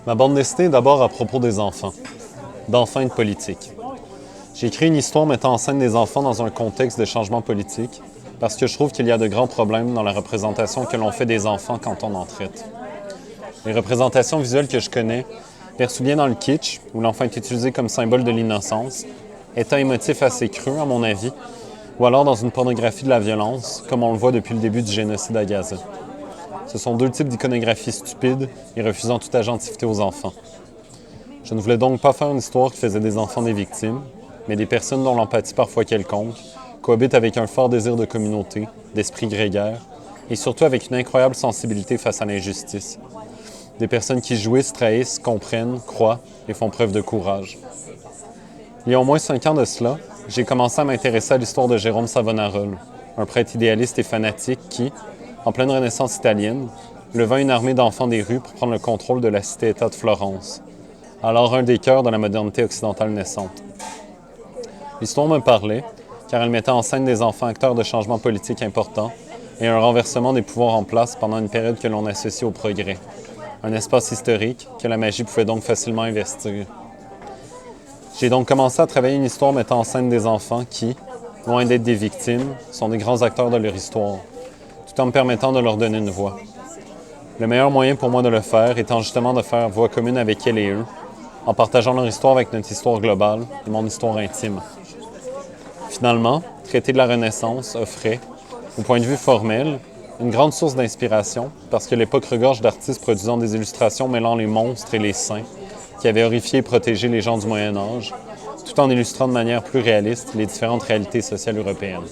Ma bande dessinée est d'abord à propos des enfants, d'enfants et de politique. J'ai écrit une histoire mettant en scène des enfants dans un contexte de changement politique parce que je trouve qu'il y a de grands problèmes dans la représentation que l'on fait des enfants quand on en traite. Les représentations visuelles que je connais, perçues bien dans le kitsch, où l'enfant est utilisé comme symbole de l'innocence, étant émotif assez creux, à mon avis, ou alors dans une pornographie de la violence, comme on le voit depuis le début du génocide à Gaza. Ce sont deux types d'iconographie stupides et refusant toute agentivité aux enfants. Je ne voulais donc pas faire une histoire qui faisait des enfants des victimes, mais des personnes dont l'empathie parfois quelconque cohabitent avec un fort désir de communauté, d'esprit grégaire, et surtout avec une incroyable sensibilité face à l'injustice. Des personnes qui jouissent, trahissent, comprennent, croient et font preuve de courage. Il y a au moins 5 ans de cela, j'ai commencé à m'intéresser à l'histoire de Jérôme Savonarola, un prêtre idéaliste et fanatique qui, en pleine Renaissance italienne, leva une armée d'enfants des rues pour prendre le contrôle de la cité-État de Florence, alors un des cœurs de la modernité occidentale naissante. L'histoire me parlait, car elle mettait en scène des enfants acteurs de changements politiques importants et un renversement des pouvoirs en place pendant une période que l'on associe au progrès, un espace historique que la magie pouvait donc facilement investir. J'ai donc commencé à travailler une histoire mettant en scène des enfants qui, loin d'être des victimes, sont des grands acteurs de leur histoire, tout en me permettant de leur donner une voix. Le meilleur moyen pour moi de le faire étant justement de faire voix commune avec elles et eux, en partageant leur histoire avec notre histoire globale et mon histoire intime. Finalement, traiter de la Renaissance offrait, au point de vue formel, une grande source d'inspiration parce que l'époque regorge d'artistes produisant des illustrations mêlant les monstres et les saints qui avaient horrifié et protégé les gens du Moyen Âge, tout en illustrant de manière plus réaliste les différentes réalités sociales européennes.